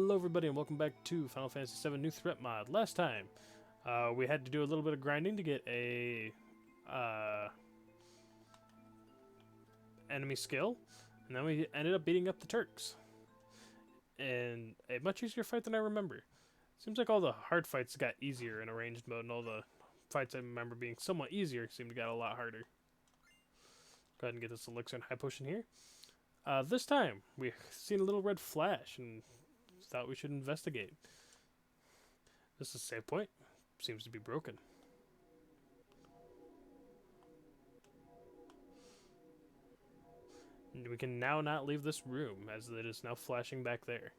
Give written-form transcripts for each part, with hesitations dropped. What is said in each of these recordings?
Hello everybody and welcome back to Final Fantasy VII New Threat Mod. Last time, we had to do a little bit of grinding to get a enemy skill, and then we ended up beating up the Turks. In a much easier fight than I remember. Seems like all the hard fights got easier in arranged mode, and all the fights I remember being somewhat easier seemed to get a lot harder. Go ahead and get this elixir and high potion here. This time, we've seen a little red flash, and thought we should investigate. This is a save point. Seems to be broken. And we can now not leave this room, as it is now flashing back there.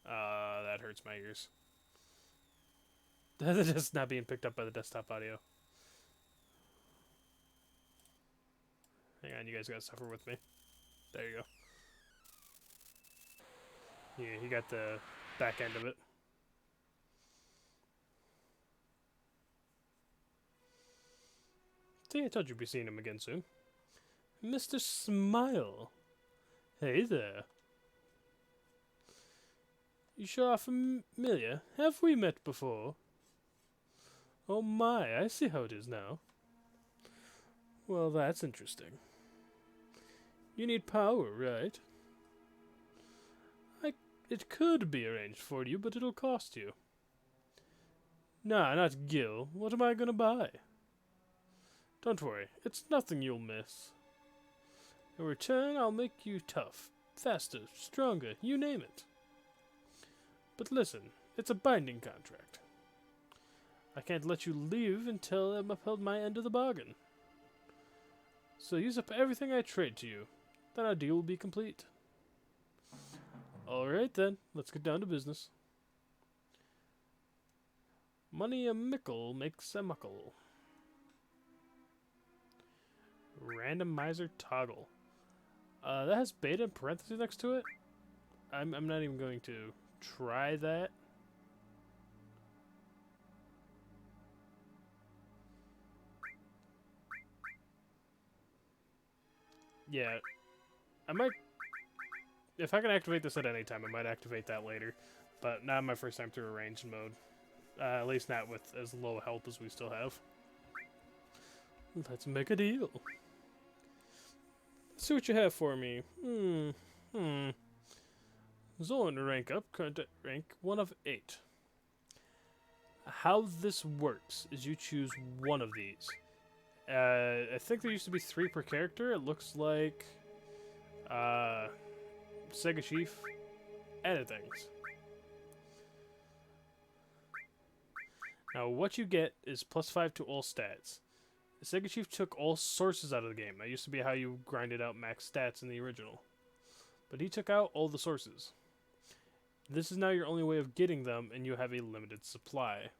That hurts my ears. That's just not being picked up by the desktop audio. Hang on, you guys gotta suffer with me. There you go. Yeah, you got the back end of it. See, I told you we'd be seeing him again soon. Mr. Smile. Hey there. You sure are familiar. Have we met before? Oh my, I see how it is now. Well, that's interesting. You need power, right? It could be arranged for you, but it'll cost you. Nah, not Gil. What am I gonna buy? Don't worry, it's nothing you'll miss. In return, I'll make you tough, faster, stronger, you name it. But listen, it's a binding contract. I can't let you leave until I've upheld my end of the bargain. So use up everything I trade to you, then our deal will be complete. Alright then, let's get down to business. Money a mickle makes a muckle. Randomizer toggle. That has beta in parentheses next to it. I'm not even going to try that. Yeah, I might. If I can activate this at any time, I might activate that later. But not my first time through arranged mode. At least not with as low health as we still have. Let's make a deal. See what you have for me. Zoran to rank up, current rank 1 of 8. How this works is you choose one of these. I think there used to be 3 per character. It looks like Sega Chief added things. Now what you get is +5 to all stats. Sega Chief took all sources out of the game. That used to be how you grinded out max stats in the original. But he took out all the sources. This is now your only way of getting them, and you have a limited supply.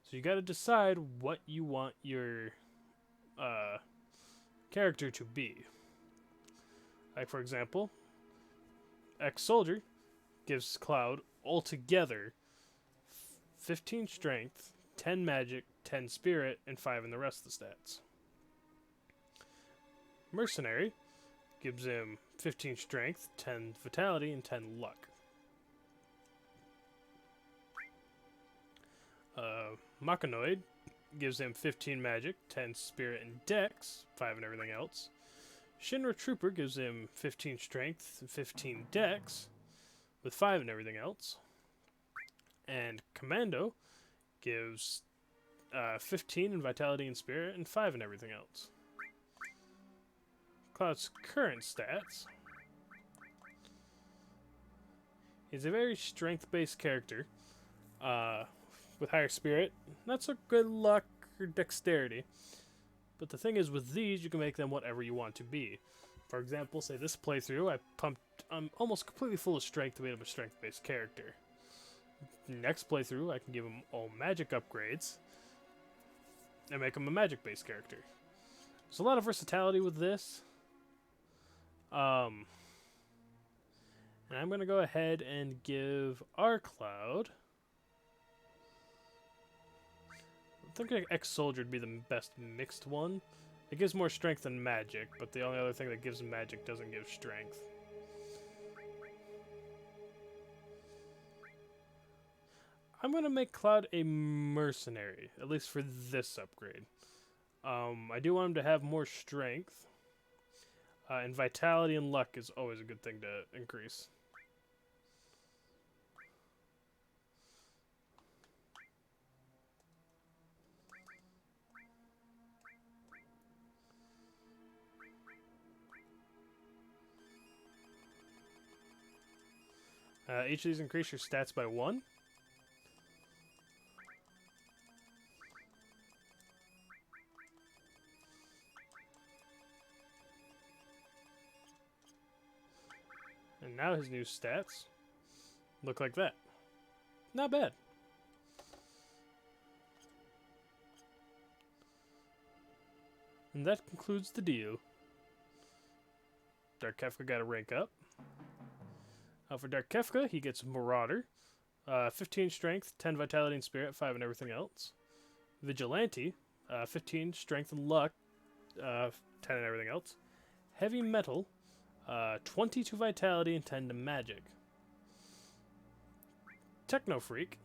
So you gotta decide what you want your character to be. Like, for example, Ex-Soldier gives Cloud altogether 15 strength, 10 magic, 10 spirit, and 5 in the rest of the stats. Mercenary gives him 15 strength, 10 vitality, and 10 luck. Machanoid gives him 15 magic, 10 spirit and dex, 5 in everything else. Shinra Trooper gives him 15 strength, 15 dex, with 5 in everything else. And Commando gives 15 in vitality and spirit, and 5 in everything else. Cloud's current stats. He's a very strength-based character, with higher spirit, not so good luck or dexterity. But the thing is, with these, you can make them whatever you want to be. For example, say this playthrough, I'm almost completely full of strength to make him a strength-based character. Next playthrough, I can give him all magic upgrades and make him a magic-based character. There's a lot of versatility with this. And I'm going to go ahead and give our Cloud think like ex-soldier would be the best mixed one. It gives more strength than magic, but the only other thing that gives magic doesn't give strength. I'm gonna make Cloud a mercenary, at least for this upgrade. I do want him to have more strength. And vitality and luck is always a good thing to increase. Each of these increase your stats by 1. And now his new stats look like that. Not bad. And that concludes the deal. Dark Kefka got a rank up. For Dark Kefka, he gets Marauder. 15 Strength, 10 Vitality and Spirit, 5 and everything else. Vigilante, 15 Strength and Luck, 10 and everything else. Heavy Metal, 20 to Vitality and 10 to Magic. Techno Freak,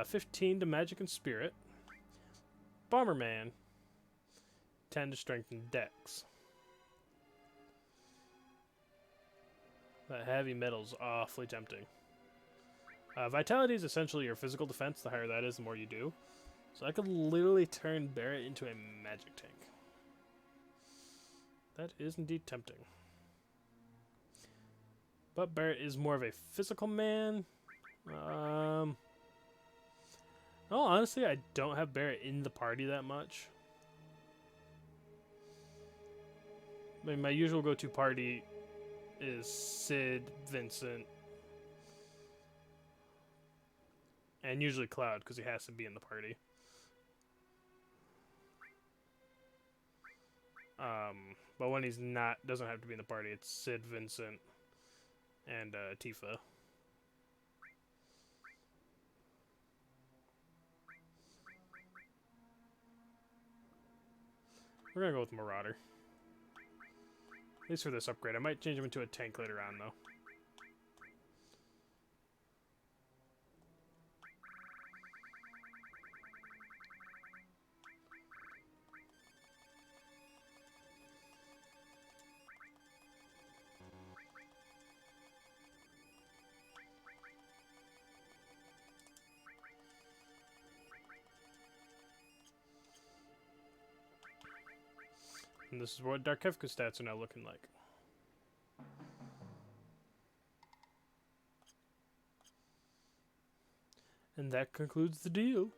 15 to Magic and Spirit. Bomberman, 10 to Strength and Dex. That heavy metal's awfully tempting. Vitality is essentially your physical defense. The higher that is, the more you do. So I could literally turn Barret into a magic tank. That is indeed tempting. But Barret is more of a physical man. No, honestly, I don't have Barret in the party that much. I mean, my usual go-to party is Sid, Vincent, and usually Cloud, because he has to be in the party. But when he's not, doesn't have to be in the party, it's Sid, Vincent, and Tifa. We're gonna go with Marauder. At least for this upgrade. I might change him into a tank later on, though. And this is what Dark Kefka's stats are now looking like. And that concludes the deal.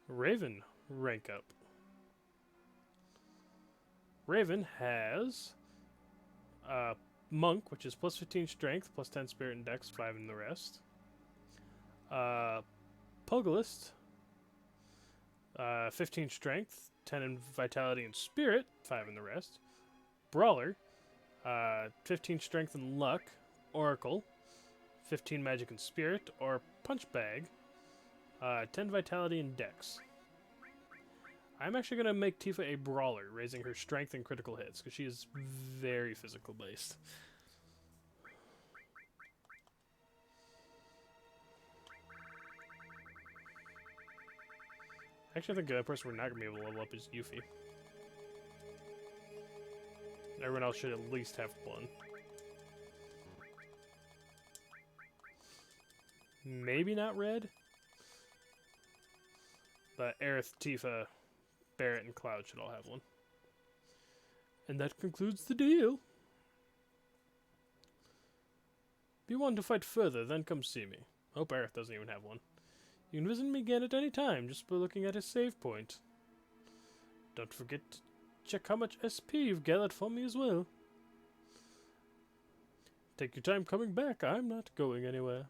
Raven, rank up. Raven has Monk, which is plus 15 strength, plus 10 spirit and dex, 5 in the rest. Pugilist, 15 strength, 10 in vitality and spirit, 5 in the rest. Brawler, 15 strength and luck. Oracle, 15 magic and spirit. Or Punch Bag, 10 vitality and dex. I'm actually going to make Tifa a brawler, raising her strength and critical hits, because she is very physical based. Actually, I think the person we're not going to be able to level up is Yuffie. Everyone else should at least have one. Maybe not Red. But Aerith, Tifa, Barret, and Cloud should all have one. And that concludes the deal. If you want to fight further, then come see me. Hope Aerith doesn't even have one. You can visit me again at any time, just by looking at his save point. Don't forget to check how much SP you've gathered for me as well. Take your time coming back, I'm not going anywhere.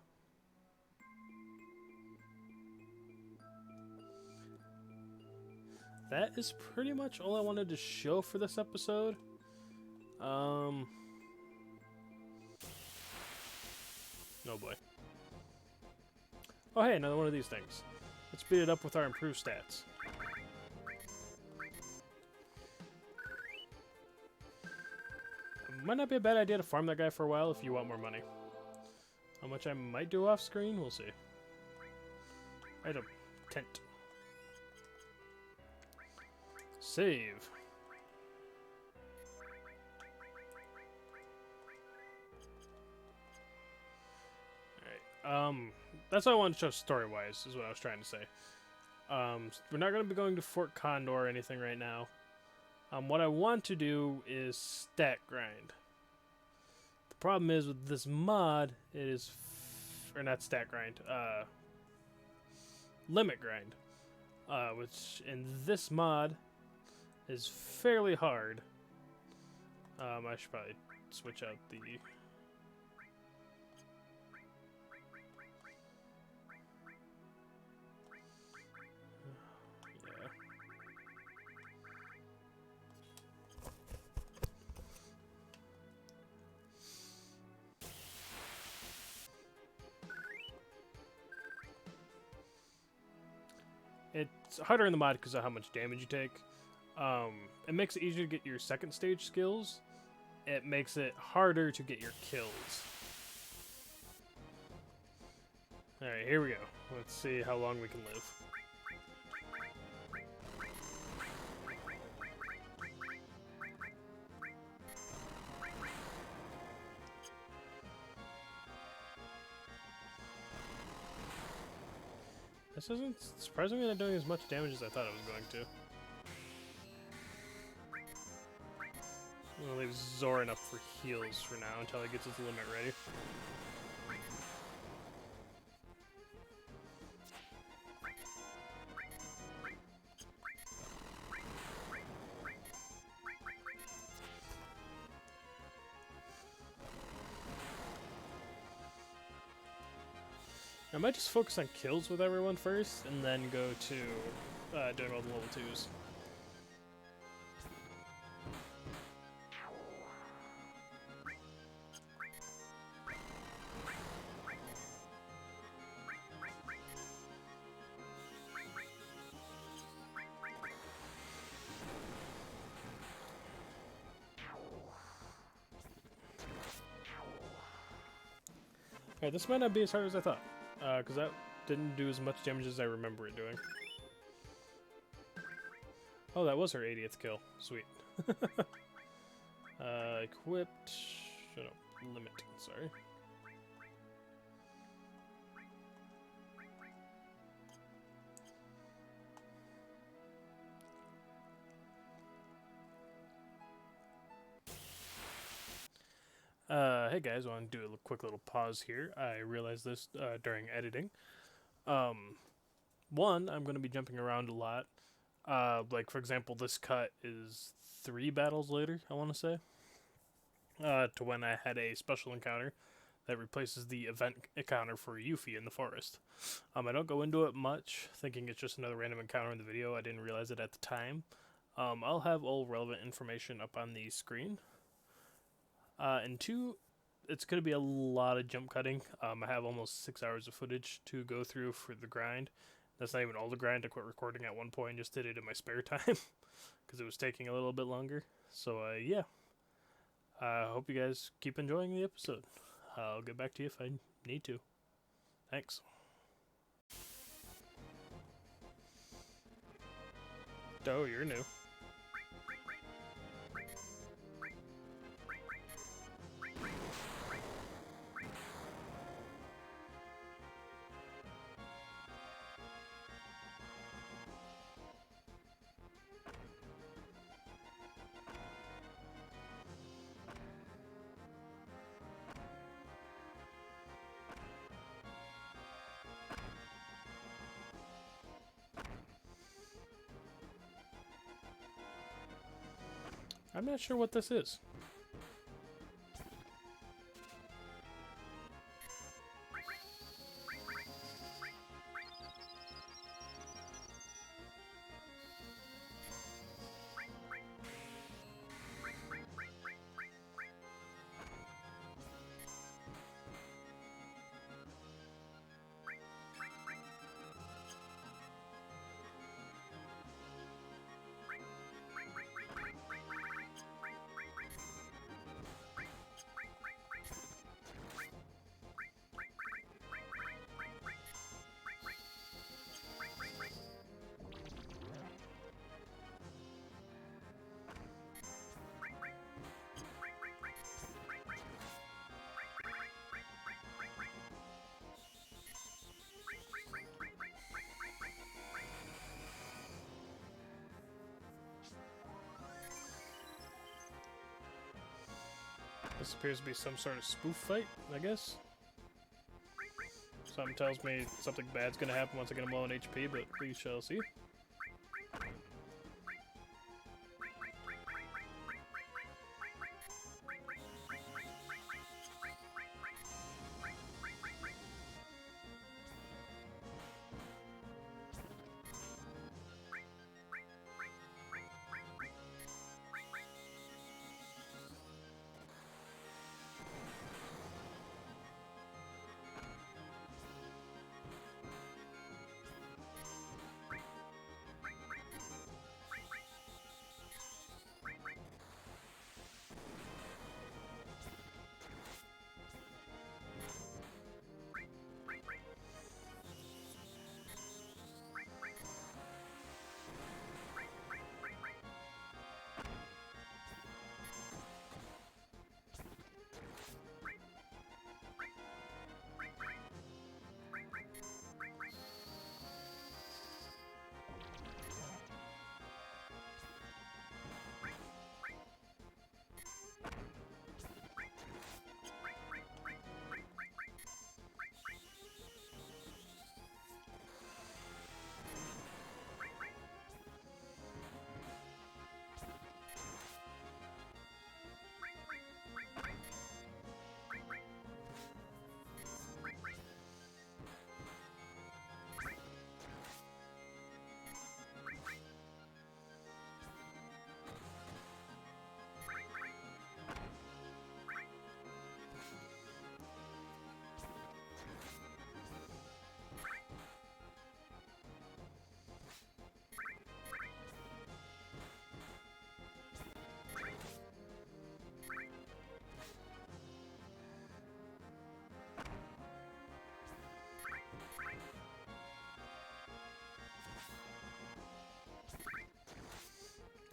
That is pretty much all I wanted to show for this episode. Oh boy. Oh hey, another one of these things. Let's beat it up with our improved stats. Might not be a bad idea to farm that guy for a while if you want more money. How much I might do off screen, we'll see. Item. Tent. Save. Alright, that's what I wanted to show story-wise, is what I was trying to say. We're not going to be going to Fort Condor or anything right now. What I want to do is stat grind. The problem is with this mod, it is... or not stat grind, limit grind. Which in this mod is fairly hard. I should probably switch out the... It's harder in the mod because of how much damage you take. It makes it easier to get your second stage skills. It makes it harder to get your kills. Alright, here we go. Let's see how long we can live. This isn't surprisingly not doing as much damage as I thought it was going to. I'm gonna leave Zoran up for heals for now until he gets his limit ready. I might just focus on kills with everyone first, and then go to doing all the level 2s. Alright, this might not be as hard as I thought. Because that didn't do as much damage as I remember it doing. Oh, that was her 80th kill. Sweet. Equipped... Shut up. Limit. Sorry. Hey guys, I want to do a quick little pause here. I realized this during editing. One, I'm going to be jumping around a lot. Like, for example, this cut is 3 battles later, I want to say. To when I had a special encounter that replaces the event encounter for Yuffie in the forest. I don't go into it much, thinking it's just another random encounter in the video. I didn't realize it at the time. I'll have all relevant information up on the screen. And 2, it's going to be a lot of jump cutting. I have almost 6 hours of footage to go through for the grind. That's not even all the grind. I quit recording at one point, just did it in my spare time because it was taking a little bit longer. So, yeah. I hope you guys keep enjoying the episode. I'll get back to you if I need to. Thanks. Oh, you're new. I'm not sure what this is. This appears to be some sort of spoof fight, I guess. Something tells me something bad's gonna happen once I get him low on HP, but we shall see.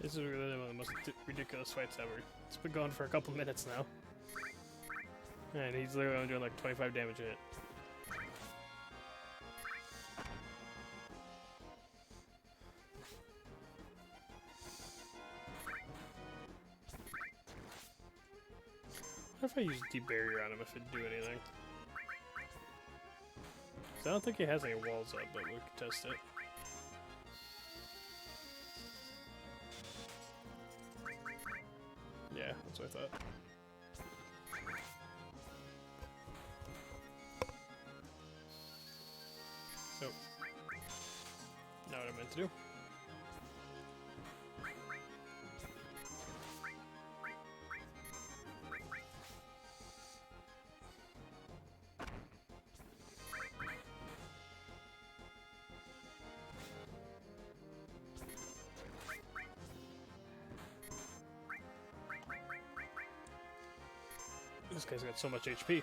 This is really one of the most ridiculous fights ever. It's been going for a couple minutes now. And he's literally only doing like 25 damage a hit. What if I use Deep Barrier on him if it'd do anything? 'Cause I don't think he has any walls up, but we can test it. Yeah, that's what I thought. So, now what I meant to do. This guy's got so much HP. I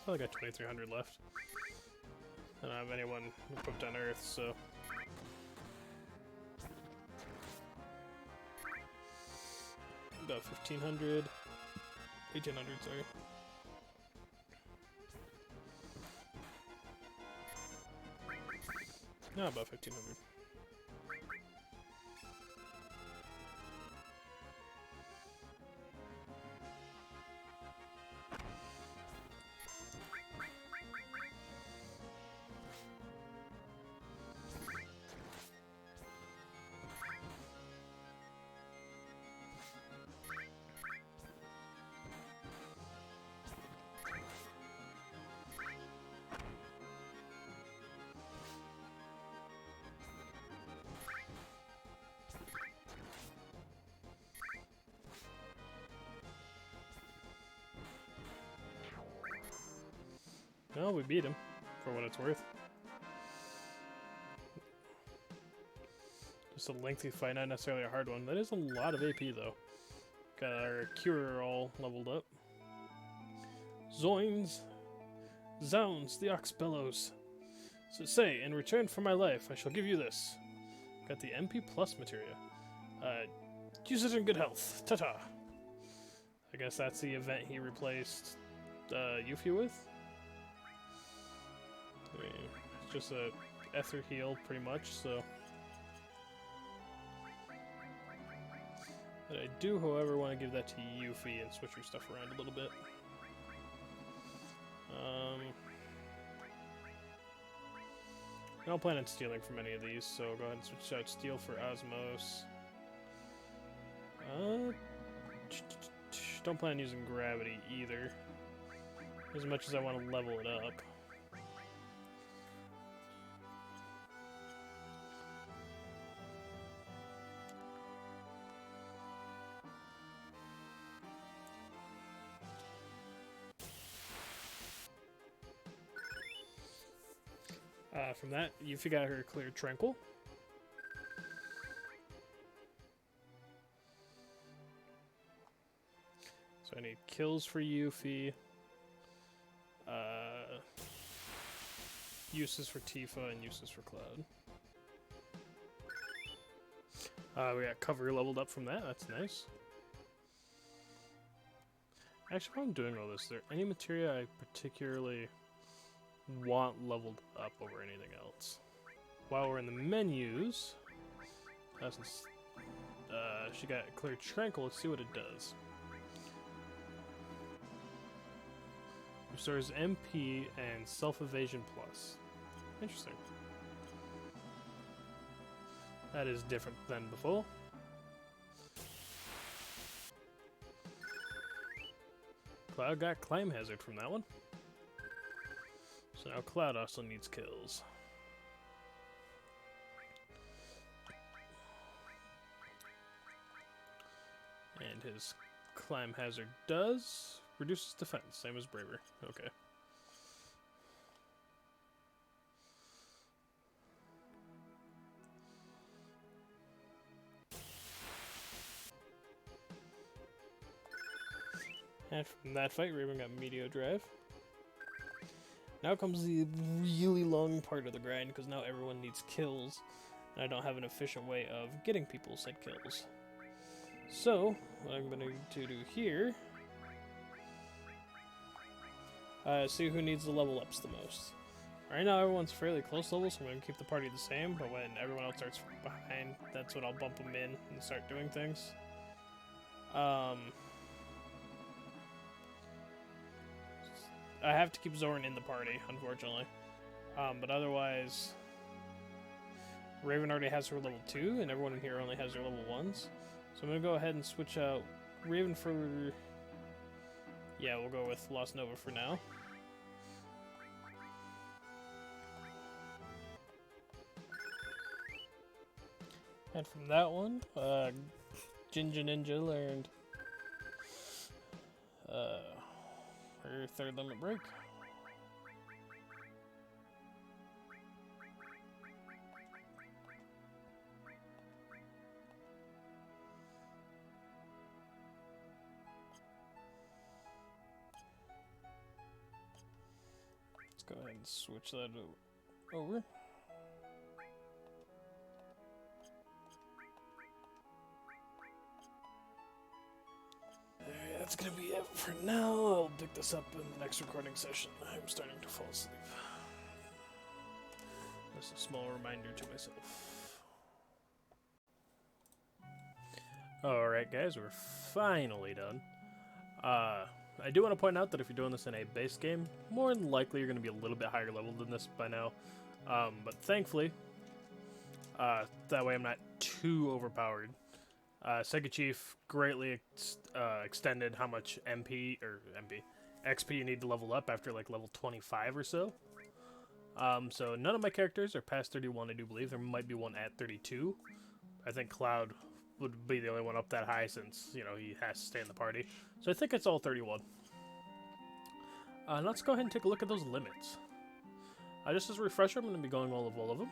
only got 2,300 left. I don't have anyone equipped on Earth, so... About 1,500... 1,800, sorry. No, about 1,500. Well, we beat him, for what it's worth. Just a lengthy fight, not necessarily a hard one. That is a lot of AP, though. Got our Cure all leveled up. Zoins! Zounds, the ox bellows. So say, in return for my life, I shall give you this. Got the MP Plus materia. Use it in good health. Ta-ta! I guess that's the event he replaced Yuffie with? I mean, it's just a Ether heal, pretty much, so... I I do, however, want to give that to Yuffie and switch your stuff around a little bit. I don't plan on stealing from any of these, so go ahead and switch out Steel for Osmos. Don't plan on using Gravity either, as much as I want to level it up. From that, Yuffie got her clear Tranquil. So I need kills for Yuffie. Uses for Tifa and uses for Cloud. We got cover leveled up from that. That's nice. Actually, while I'm doing all this, is there any materia I particularly want leveled up over anything else? While we're in the menus, since she got clear Tranquil, let's see what it does. Restores MP and self-evasion plus. Interesting. That is different than before. Cloud got Climb Hazard from that one. So now Cloud also needs kills. And his Climb Hazard does reduces defense, same as Braver. Okay. And from that fight, Raven got Meteor Drive. Now comes the really long part of the grind, because now everyone needs kills, and I don't have an efficient way of getting people said kills. So, what I'm going to do here, see who needs the level ups the most. Right now everyone's fairly close level, so I'm going to keep the party the same, but when everyone else starts behind, that's when I'll bump them in and start doing things. I have to keep Zoran in the party, unfortunately. But otherwise, Raven already has her level 2, and everyone in here only has their level 1s. So I'm going to go ahead and switch out Raven for... Yeah, we'll go with Lost Nova for now. And from that one, Jinja Ninja learned her third limit break. Let's go ahead and switch that over. That's gonna be it for now. I'll pick this up in the next recording session. I'm starting to fall asleep. That's a small reminder to myself. Alright guys, we're finally done. I do want to point out that if you're doing this in a base game, more than likely you're going to be a little bit higher level than this by now. But thankfully, that way I'm not too overpowered. Sega Chief greatly extended how much XP you need to level up after like level 25 or so. So none of my characters are past 31, I do believe. There might be one at 32. I think Cloud would be the only one up that high since, you know, he has to stay in the party. So I think it's all 31. Let's go ahead and take a look at those limits. Just as a refresher, I'm going to be going all of them.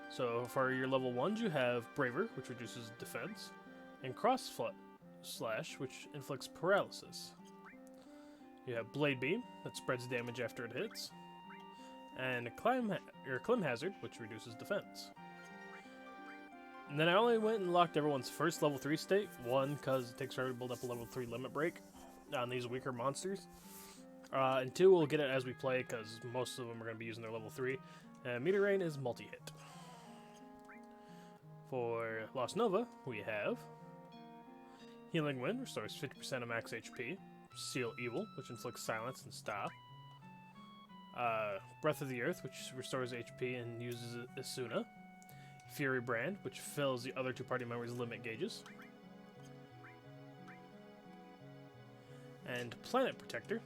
So for your level 1s, you have Braver, which reduces defense, and Cross Slash, which inflicts paralysis. You have Blade Beam, that spreads damage after it hits, and Climb Hazard, which reduces defense. And then I only went and locked everyone's first level 3 state, one, because it takes forever to build up a level 3 limit break on these weaker monsters. And 2, we'll get it as we play, because most of them are going to be using their level 3. And Meteor Rain is multi-hit. For Lost Nova, we have Healing Wind restores 50% of max HP. Seal Evil, which inflicts silence and stop. Breath of the Earth, which restores HP and uses Asuna. Fury Brand, which fills the other two party members' limit gauges. And Planet Protector,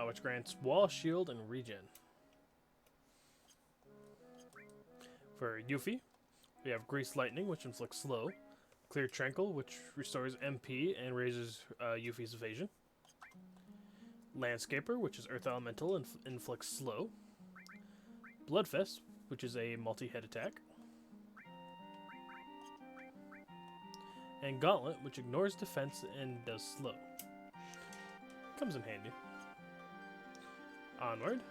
which grants Wall, Shield, and Regen. For Yuffie, we have Grease Lightning, which inflicts slow. Clear Tranquil, which restores MP and raises Yuffie's evasion. Landscaper, which is Earth Elemental and inflicts slow. Bloodfest, which is a multi-hit attack. And Gauntlet, which ignores defense and does slow. Comes in handy. Onward.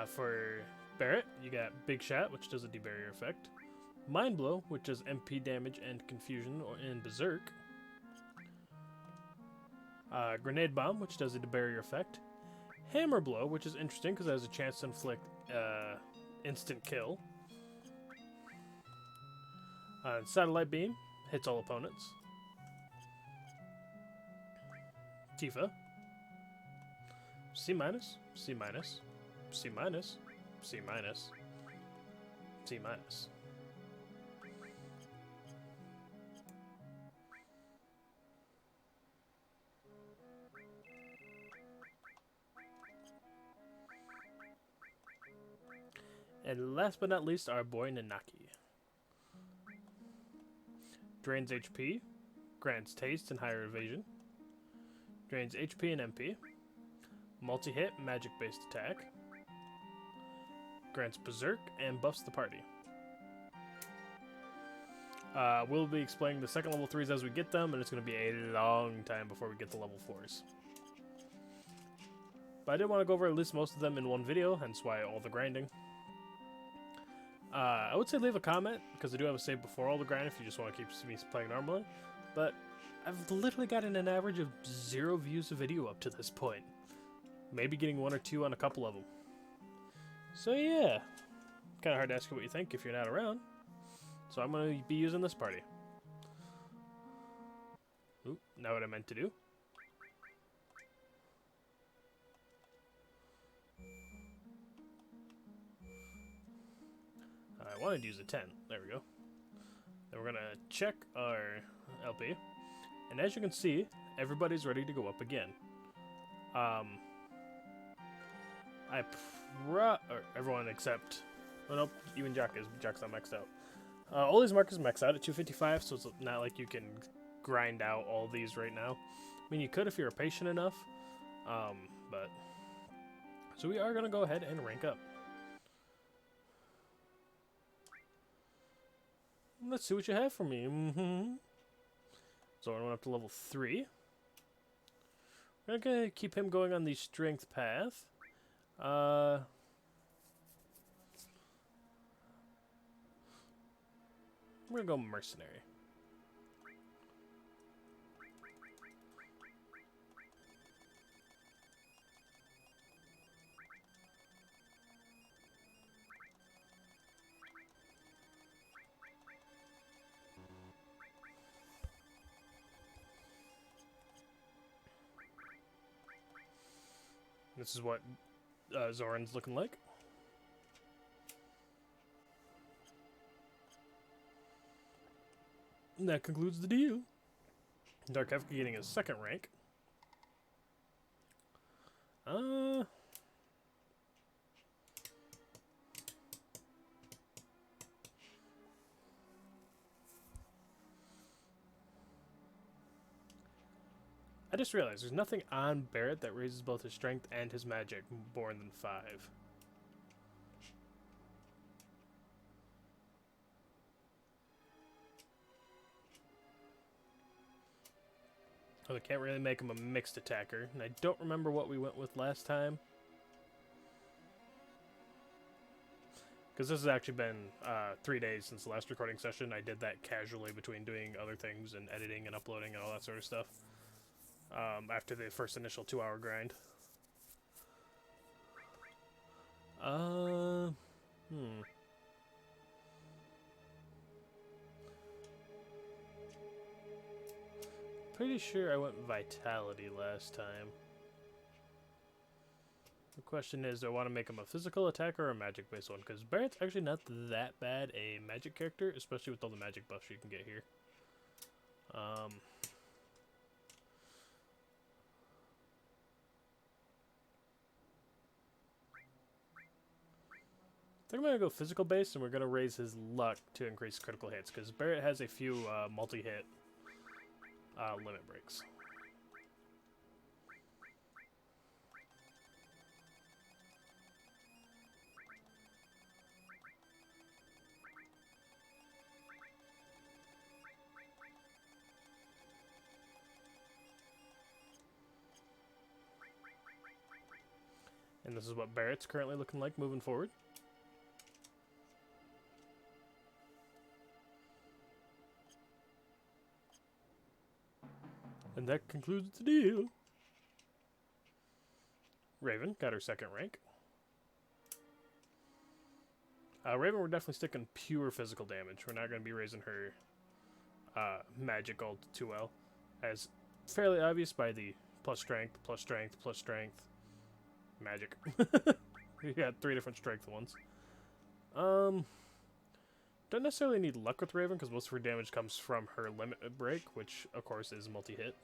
For Barret, you got Big Shot, which does a debarrier effect. Mind Blow, which does MP damage and confusion in Berserk. Grenade Bomb, which does a debarrier effect. Hammer Blow, which is interesting because it has a chance to inflict instant kill. Satellite Beam hits all opponents. Tifa. C minus, C minus, C minus, C minus, C minus. And last but not least, our boy Nanaki. Drains HP, grants taste and higher evasion. Drains HP and MP. Multi-hit, magic-based attack. Grants Berserk and buffs the party. We'll be explaining the second level 3s as we get them, and it's going to be a long time before we get to level 4s. But I did want to go over at least most of them in one video, hence why all the grinding. I would say leave a comment, because I do have a save before all the grind if you just want to keep me playing normally. But I've literally gotten an average of 0 views a video up to this point. Maybe getting 1 or 2 on a couple of them. So yeah, kind of hard to ask you what you think if you're not around. So I'm going to be using this party. Oop, not what I meant to do. I wanted to use a 10. There we go. Then we're going to check our LP. And as you can see, everybody's ready to go up again. Or everyone except... Oh, nope, even Jack is. Jack's not maxed out. All these markers max out at 255, so it's not like you can grind out all these right now. I mean, you could if you were patient enough. But... So we are going to go ahead and rank up. Let's see what you have for me. So I went up to level 3. We're going to keep him going on the strength path. I'm going to go mercenary. This is what Zoran's looking like. And that concludes the deal. Dark Kefka getting his 2nd rank. I just realized there's nothing on Barret that raises both his strength and his magic more than 5. Oh, I can't really make him a mixed attacker. And I don't remember what we went with last time. Because this has actually been 3 days since the last recording session. I did that casually between doing other things and editing and uploading and all that sort of stuff. After the first initial 2-hour grind. Pretty sure I went Vitality last time. The question is, do I want to make him a physical attacker or a magic-based one? Because Barrett's actually not that bad a magic character, especially with all the magic buffs you can get here. I think I'm going to go physical based, and we're going to raise his luck to increase critical hits, because Barrett has a few multi-hit limit breaks. And this is what Barrett's currently looking like moving forward. And that concludes the deal. Raven got her 2nd rank. Raven, we're definitely sticking pure physical damage. We're not going to be raising her magic ult too well. As fairly obvious by the plus strength, plus strength, plus strength. Magic. We got 3 different strength ones. Don't necessarily need luck with Raven because most of her damage comes from her limit break, which of course is multi-hit.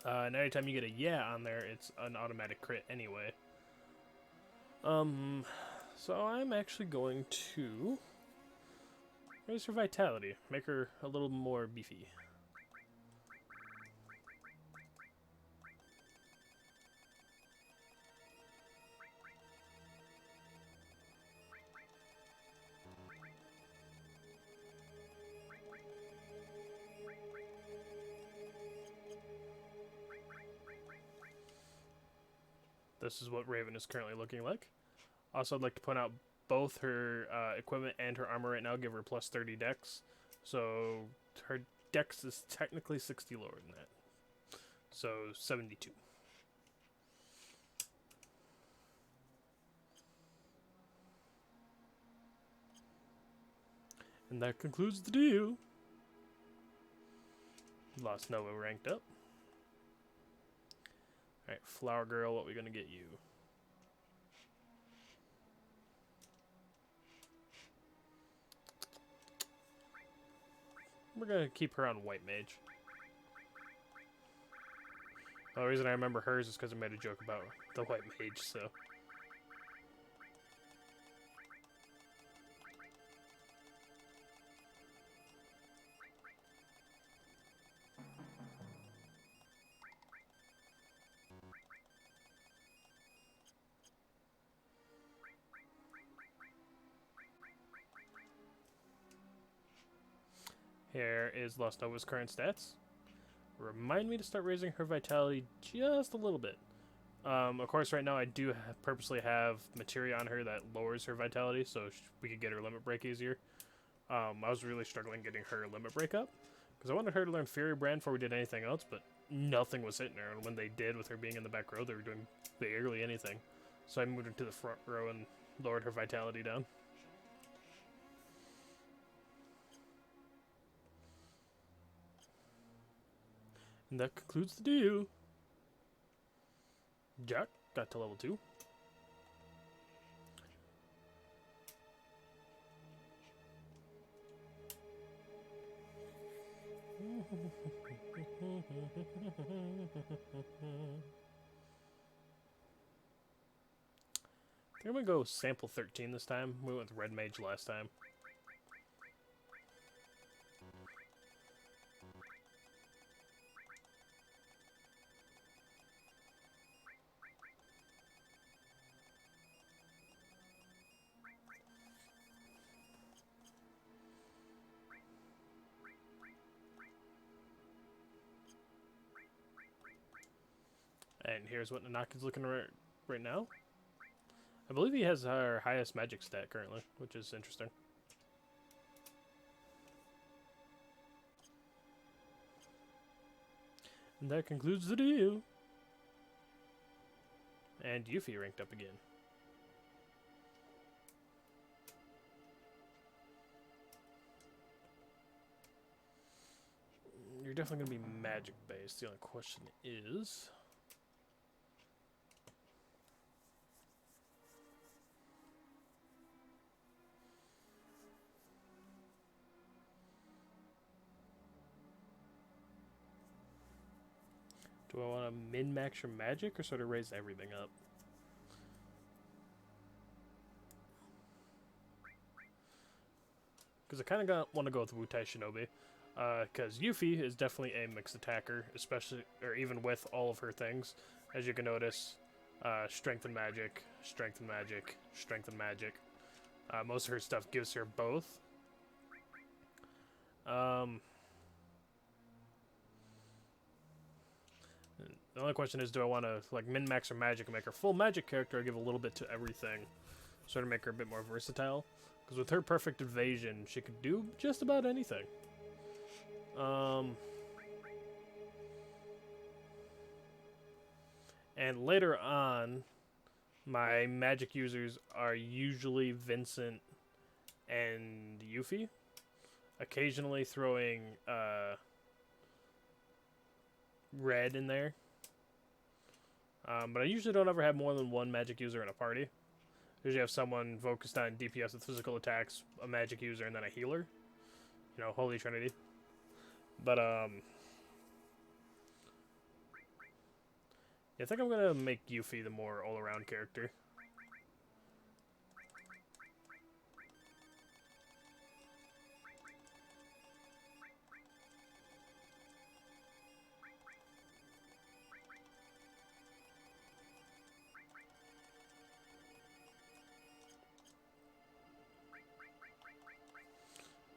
And anytime you get a yeah on there, it's an automatic crit anyway. So I'm actually going to raise her vitality, make her a little more beefy. This is what Raven is currently looking like. Also, I'd like to point out both her equipment and her armor right now give her plus 30 dex. So her dex is technically 60 lower than that. So 72. And that concludes the deal. Lost Nova ranked up. Alright, Flower Girl, what are we gonna get you? We're gonna keep her on White Mage. The only reason I remember hers is because I made a joke about the White Mage, so. Here is Lost Nova's current stats. Remind me to start raising her vitality just a little bit. Of course, right now I do purposely have materia on her that lowers her vitality, so we could get her limit break easier. I was really struggling getting her limit break up, because I wanted her to learn Fury Brand before we did anything else, but nothing was hitting her, and when they did, with her being in the back row, they were doing barely anything. So I moved her to the front row and lowered her vitality down. And that concludes the deal. Jack got to level 2. I think I'm gonna go sample 13 this time. We went with Red Mage last time. And here's what Nanaki's looking right now. I believe he has our highest magic stat currently, which is interesting. And that concludes the deal. And Yuffie ranked up again. You're definitely going to be magic based. The only question is... do I want to min-max your magic or sort of raise everything up? Because I kind of want to go with Wutai Shinobi. Because Yuffie is definitely a mixed attacker, especially, or even with all of her things. As you can notice, strength and magic, strength and magic, strength and magic. Most of her stuff gives her both. The only question is, do I want to like min-max her magic and make her full magic character, or give a little bit to everything, sort of make her a bit more versatile? Because with her perfect evasion, she could do just about anything. And later on, my magic users are usually Vincent and Yuffie, occasionally throwing Red in there. But I usually don't ever have more than one magic user in a party. Usually have someone focused on DPS with physical attacks, a magic user, and then a healer. You know, Holy Trinity. But, yeah, I think I'm gonna make Yuffie the more all-around character.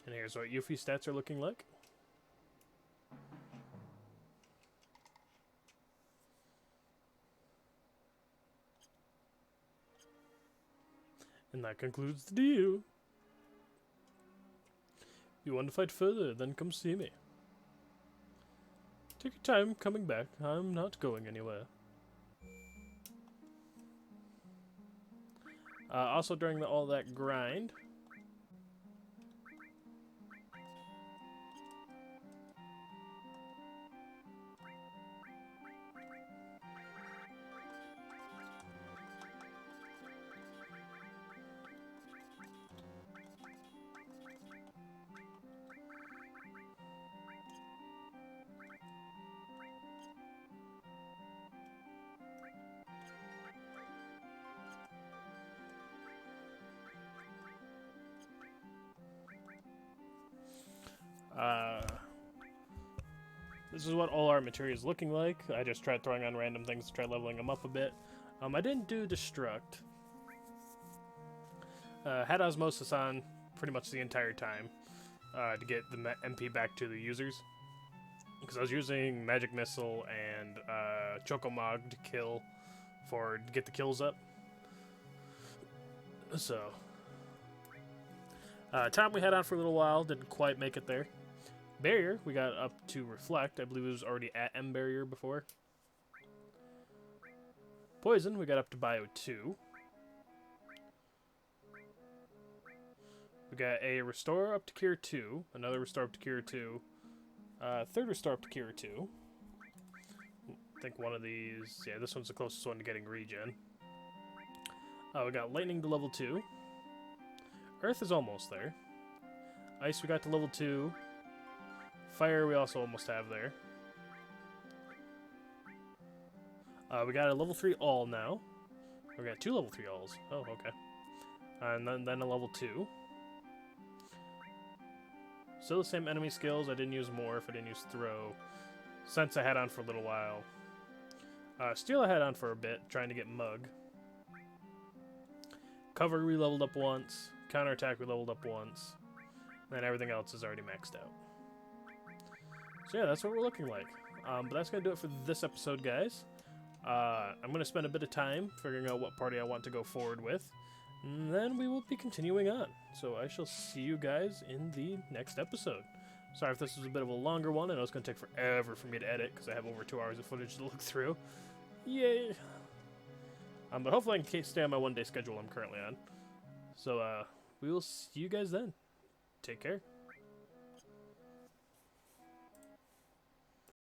And here's what Yuffie's stats are looking like. And that concludes the deal. If you want to fight further, then come see me. Take your time coming back. I'm not going anywhere. Also, during all that grind... this is what all our material is looking like. I just tried throwing on random things to try leveling them up a bit. I didn't do Destruct. Had Osmosis on pretty much the entire time to get the MP back to the users. Because I was using Magic Missile and Chocomog to kill to get the kills up. So, Tom we had on for a little while, didn't quite make it there. Barrier, we got up to Reflect. I believe it was already at M Barrier before. Poison, we got up to Bio 2. We got a Restore up to Cure 2. Another Restore up to Cure 2. Third Restore up to Cure 2. I think one of these... yeah, this one's the closest one to getting regen. We got Lightning to level 2. Earth is almost there. Ice we got to level 2. Fire we also almost have there. We got a level 3 all now. We got 2 level 3 alls. Oh, okay. And then a level 2. Still the same enemy skills. I didn't use Morph. I didn't use Throw. Sense I had on for a little while. Steel I had on for a bit, trying to get Mug. Cover we leveled up once. Counterattack we leveled up once. And then everything else is already maxed out. So yeah, that's what we're looking like. But that's going to do it for this episode, guys. I'm going to spend a bit of time figuring out what party I want to go forward with, and then we will be continuing on. So I shall see you guys in the next episode. Sorry if this was a bit of a longer one. I know it's going to take forever for me to edit because I have over 2 hours of footage to look through. Yay! But hopefully I can stay on my one-day schedule I'm currently on. So we will see you guys then. Take care.